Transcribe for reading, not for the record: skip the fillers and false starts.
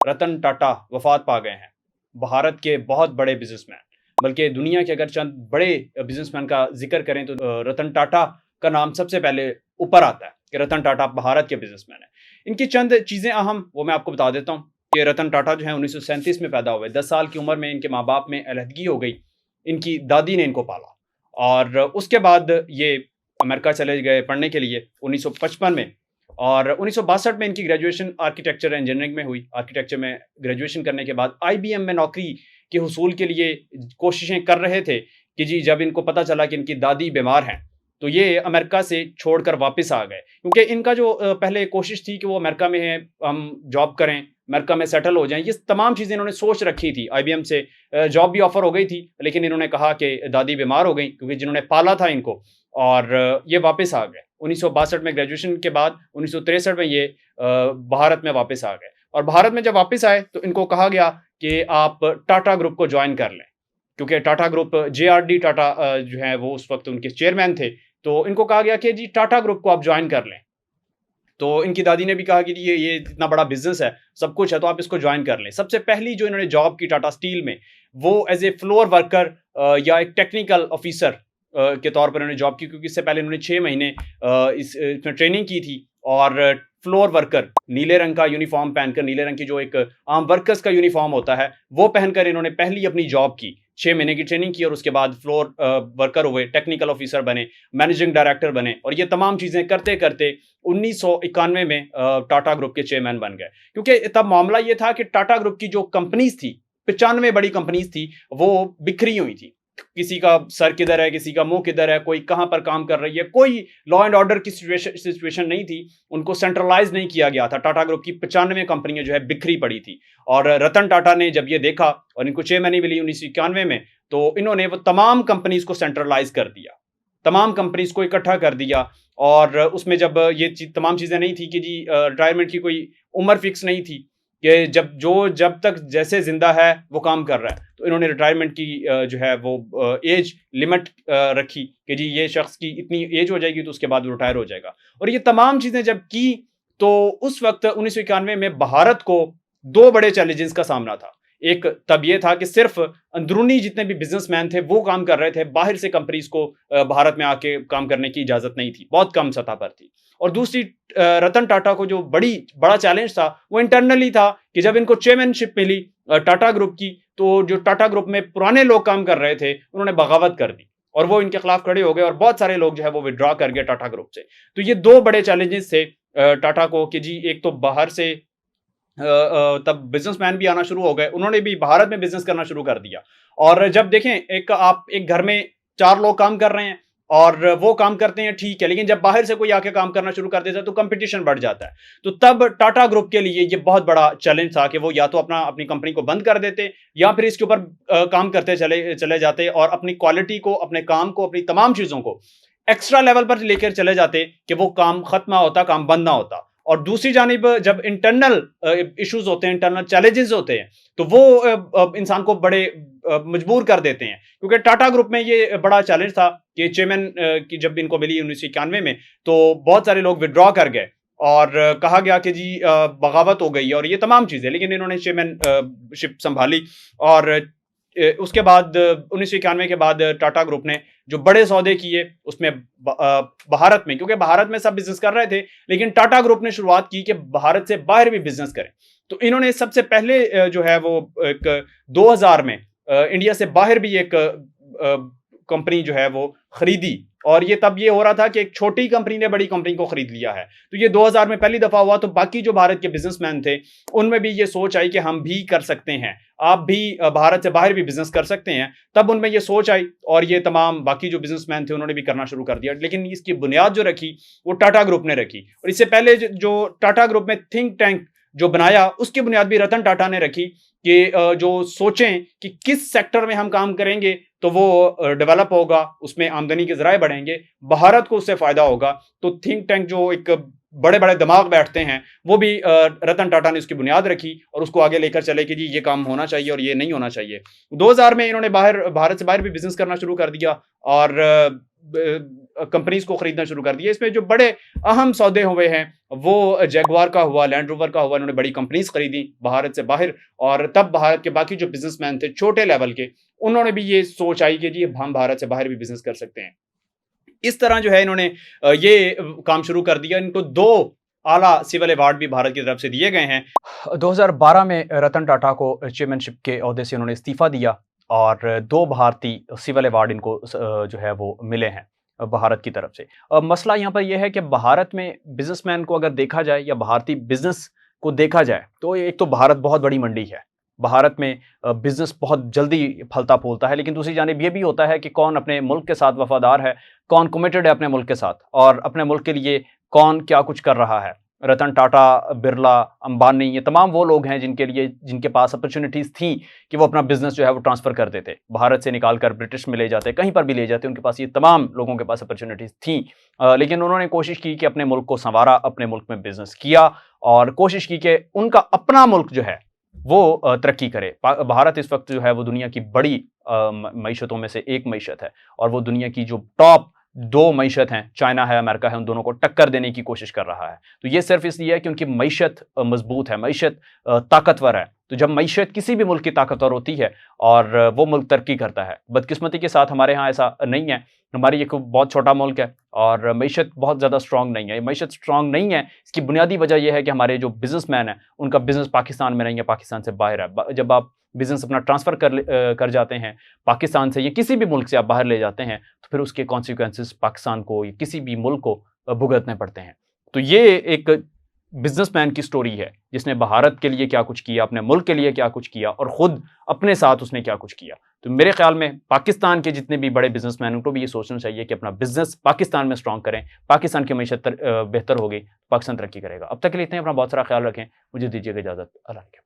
रतन टाटा वफात पा गए हैं। भारत के बहुत बड़े बिज़नेसमैन, बल्कि दुनिया के अगर चंद बड़े बिज़नेसमैन का ज़िक्र करें तो रतन टाटा का नाम सबसे पहले ऊपर आता है कि रतन टाटा भारत के बिज़नेसमैन हैं। इनकी चंद चीज़ें अहम वो मैं आपको बता देता हूँ कि रतन टाटा जो है 1937 में पैदा हुए। 10 साल की उम्र में इनके माँ-बाप में अलहदगी हो गई। इनकी दादी ने इनको पाला और उसके बाद ये अमेरिका चले गए पढ़ने के लिए 1955 में। और 1962 में इनकी ग्रेजुएशन आर्किटेक्चर इंजीनियरिंग में हुई। आर्किटेक्चर में ग्रेजुएशन करने के बाद आईबीएम में नौकरी के हुसूल के लिए कोशिशें कर रहे थे कि जी जब इनको पता चला कि इनकी दादी बीमार हैं, तो ये अमेरिका से छोड़कर वापस आ गए। क्योंकि इनका जो पहले कोशिश थी कि वो अमेरिका में है, हम जॉब करें, अमेरिका में सेटल हो जाएँ, ये तमाम चीज़ें इन्होंने सोच रखी थी। आईबीएम से जॉब भी ऑफ़र हो गई थी, लेकिन इन्होंने कहा कि दादी बीमार हो गई क्योंकि जिन्होंने पाला था इनको, और ये वापस आ गए। 1962 में ग्रेजुएशन के बाद 1963 में ये भारत में वापस आ गए और भारत में जब वापस आए तो इनको कहा गया कि आप टाटा ग्रुप को जॉइन कर लें, क्योंकि टाटा ग्रुप जेआरडी टाटा जो है वो उस वक़्त उनके चेयरमैन थे। तो इनको कहा गया कि जी टाटा ग्रुप को आप जॉइन कर लें। तो इनकी दादी ने भी कहा कि ये इतना बड़ा बिज़नेस है, सब कुछ है, तो आप इसको जॉइन कर लें। सबसे पहली जो इन्होंने जॉब की टाटा स्टील में, वो एज़ ए फ्लोर वर्कर या एक टेक्निकल ऑफ़िसर के तौर पर इन्होंने जॉब की, क्योंकि इससे पहले इन्होंने 6 महीने इसमें ट्रेनिंग की थी और फ्लोर वर्कर नीले रंग का यूनिफ़ॉर्म पहनकर, नीले रंग की जो एक आम वर्कर्स का यूनिफ़ॉर्म होता है, वो पहनकर इन्होंने पहली अपनी जॉब की। 6 महीने की ट्रेनिंग की और उसके बाद फ्लोर वर्कर हुए, टेक्निकल ऑफ़िसर बने, मैनेजिंग डायरेक्टर बने और ये तमाम चीज़ें करते-करते 1991 में टाटा ग्रुप के चेयरमैन बन गए। क्योंकि तब मामला ये था कि टाटा ग्रुप की जो कंपनीज़ थी, 95 बड़ी कंपनीज़ थी, वो बिखरी हुई थी। किसी का सर किधर है, किसी का मुँह किधर है, कोई कहाँ पर काम कर रही है, कोई लॉ एंड ऑर्डर की सिचुएशन नहीं थी। उनको सेंट्रलाइज़ नहीं किया गया था। टाटा ग्रुप की 95 कंपनियाँ जो है बिखरी पड़ी थी और रतन टाटा ने जब ये देखा और इनको चेयरमैनी मिली 1991 में, तो इन्होंने वो तमाम कंपनीज़ को सेंट्रलाइज़ कर दिया। तमाम कंपनीज़ को इकट्ठा कर दिया और उसमें जब ये तमाम चीज़ें नहीं थी कि जी रिटायरमेंट की कोई उम्र फिक्स नहीं थी कि जब तक जैसे ज़िंदा है वो काम कर रहा है। तो इन्होंने रिटायरमेंट की जो है वो एज लिमिट रखी कि जी ये शख्स की इतनी एज हो जाएगी तो उसके बाद वो रिटायर हो जाएगा। और ये तमाम चीज़ें जब की तो उस वक़्त 1991 में भारत को 2 बड़े चैलेंजेस का सामना था। एक तब ये था कि सिर्फ़ अंदरूनी जितने भी बिज़नेसमैन थे वो काम कर रहे थे, बाहर से कंपनीज़ को भारत में आके काम करने की इजाज़त नहीं थी, बहुत कम सतह पर थी। और दूसरी रतन टाटा को जो बड़ा चैलेंज था, वो इंटरनली था कि जब इनको चेयरमैनशिप मिली टाटा ग्रुप की, तो जो टाटा ग्रुप में पुराने लोग काम कर रहे थे, उन्होंने बगावत कर दी और वो इनके खिलाफ खड़े हो गए और बहुत सारे लोग जो है वो विथड्रॉ कर गए टाटा ग्रुप से। तो ये 2 बड़े चैलेंजेस थे टाटा को कि जी एक तो बाहर से तब बिज़नेसमैन भी आना शुरू हो गए, उन्होंने भी भारत में बिज़नेस करना शुरू कर दिया। और जब देखें आप एक घर में 4 लोग काम कर रहे हैं और वो काम करते हैं ठीक है, लेकिन जब बाहर से कोई आके काम करना शुरू कर देता है तो कॉम्पिटिशन बढ़ जाता है। तो तब टाटा ग्रुप के लिए ये बहुत बड़ा चैलेंज था कि वो या तो अपनी कंपनी को बंद कर देते या फिर इसके ऊपर काम करते चले चले जाते और अपनी क्वालिटी को, अपने काम को, अपनी तमाम चीज़ों को एक्स्ट्रा लेवल पर लेकर चले जाते कि वो काम खत्म ना होता, काम बंद ना होता। और दूसरी जानिब जब इंटरनल इश्यूज होते हैं, इंटरनल चैलेंजेस होते हैं, तो वो इंसान को बड़े मजबूर कर देते हैं। क्योंकि टाटा ग्रुप में ये बड़ा चैलेंज था कि चेयरमैन की जब इनको मिली 1991 में, तो बहुत सारे लोग विथड्रॉ कर गए और कहा गया कि जी बगावत हो गई और ये तमाम चीज़ें, लेकिन इन्होंने चेयरमैन शिप संभाली और उसके बाद 1991 के बाद टाटा ग्रुप ने जो बड़े सौदे किए उसमें भारत में, क्योंकि भारत में सब बिजनेस कर रहे थे, लेकिन टाटा ग्रुप ने शुरुआत की कि भारत से बाहर भी बिजनेस करें। तो इन्होंने सबसे पहले जो है वो एक 2000 में इंडिया से बाहर भी एक कंपनी जो है वो खरीदी और ये तब ये हो रहा था कि एक छोटी कंपनी ने बड़ी कंपनी को खरीद लिया है। तो ये 2000 में पहली दफा हुआ। तो बाकी जो भारत के बिजनेसमैन थे उनमें भी ये सोच आई कि हम भी कर सकते हैं, आप भी भारत से बाहर भी बिजनेस कर सकते हैं। तब उनमें ये सोच आई और ये तमाम बाकी जो बिजनेसमैन थे उन्होंने भी करना शुरू कर दिया। लेकिन इसकी बुनियाद जो रखी वो टाटा ग्रुप ने रखी और इससे पहले जो टाटा ग्रुप में थिंक टैंक जो बनाया उसकी बुनियाद भी रतन टाटा ने रखी कि जो सोचें कि किस सेक्टर में हम काम करेंगे तो वो डेवलप होगा, उसमें आमदनी के ज़राए बढ़ेंगे, भारत को उससे फ़ायदा होगा। तो थिंक टैंक जो एक बड़े बड़े दिमाग बैठते हैं, वो भी रतन टाटा ने उसकी बुनियाद रखी और उसको आगे लेकर चले कि जी ये काम होना चाहिए और ये नहीं होना चाहिए। 2000 में इन्होंने भारत से बाहर भी बिजनेस करना शुरू कर दिया और कंपनीज को खरीदना शुरू कर दिया। इसमें जो बड़े अहम सौदे हुए हैं वो जैगुआर का हुआ, लैंड रोवर का हुआ। इन्होंने बड़ी कंपनीज खरीदी भारत से बाहर और तब भारत के बाकी जो बिजनेसमैन थे छोटे लेवल के, उन्होंने भी ये सोच आई कि जी हम भारत से बाहर भी बिजनेस कर सकते हैं। इस तरह जो है इन्होंने ये काम शुरू कर दिया। इनको 2 आला सिविल अवार्ड भी भारत की तरफ से दिए गए हैं। 2012 में रतन टाटा को चेयरमैनशिप के ओहदे से उन्होंने इस्तीफा दिया और 2 भारतीय सिविल अवार्ड इनको जो है वो मिले हैं भारत की तरफ से। मसला यहाँ पर यह है कि भारत में बिजनेसमैन को अगर देखा जाए या भारतीय बिजनेस को देखा जाए तो एक तो भारत बहुत बड़ी मंडी है। भारत में बिजनेस बहुत जल्दी फलता फूलता है, लेकिन दूसरी जानिब ये भी होता है कि कौन अपने मुल्क के साथ वफादार है, कौन कमिटेड है अपने मुल्क के साथ और अपने मुल्क के लिए कौन क्या कुछ कर रहा है। रतन टाटा, बिरला, अंबानी, ये तमाम वो लोग हैं जिनके पास अपॉर्चुनिटीज़ थी कि वो अपना बिजनेस जो है वो ट्रांसफ़र कर देते, भारत से निकाल कर ब्रिटिश में ले जाते, कहीं पर भी ले जाते। उनके पास ये तमाम लोगों के पास अपॉर्चुनिटीज़ थी, लेकिन उन्होंने कोशिश की कि अपने मुल्क को संवारा, अपने मुल्क में बिजनेस किया और कोशिश की कि उनका अपना मुल्क जो है वो तरक्की करे। भारत इस वक्त जो है वो दुनिया की बड़ी मईशतों में से एक मईशत है और वो दुनिया की जो टॉप 2 मईशत हैं, चाइना है, अमेरिका है, उन दोनों को टक्कर देने की कोशिश कर रहा है। तो ये सिर्फ इसलिए है कि उनकी मईशत मजबूत है, मईशत ताकतवर है। तो जब मईशत किसी भी मुल्क की ताकतवर होती है और वो मुल्क तरक्की करता है। बदकिस्मती के साथ हमारे यहाँ ऐसा नहीं है। हमारी एक बहुत छोटा मुल्क है और मईशत बहुत ज़्यादा स्ट्रॉन्ग नहीं है। मईशत स्ट्रॉन्ग नहीं है, इसकी बुनियादी वजह यह है कि हमारे जो बिजनेसमैन हैं, उनका बिजनेस पाकिस्तान में नहीं है, पाकिस्तान से बाहर है। जब आप बिजनेस अपना ट्रांसफ़र कर जाते हैं पाकिस्तान से या किसी भी मुल्क से आप बाहर ले जाते हैं, तो फिर उसके कॉन्सिक्वेंसेस पाकिस्तान को या किसी भी मुल्क को भुगतने पड़ते हैं। तो ये एक बिजनेसमैन की स्टोरी है जिसने भारत के लिए क्या कुछ किया, अपने मुल्क के लिए क्या कुछ किया और खुद अपने साथ उसने क्या कुछ किया। तो मेरे ख्याल में पाकिस्तान के जितने भी बड़े बिजनेसमैन उनको भी ये सोचना चाहिए कि अपना बिजनेस पाकिस्तान में स्ट्रॉन्ग करें। पाकिस्तान की मईशत बेहतर होगी, पाकिस्तान तरक्की करेगा। अब तक के लिए इतना ही। अपना बहुत सारा ख्याल रखें। मुझे दीजिएगा इजाज़त। अल्लाह के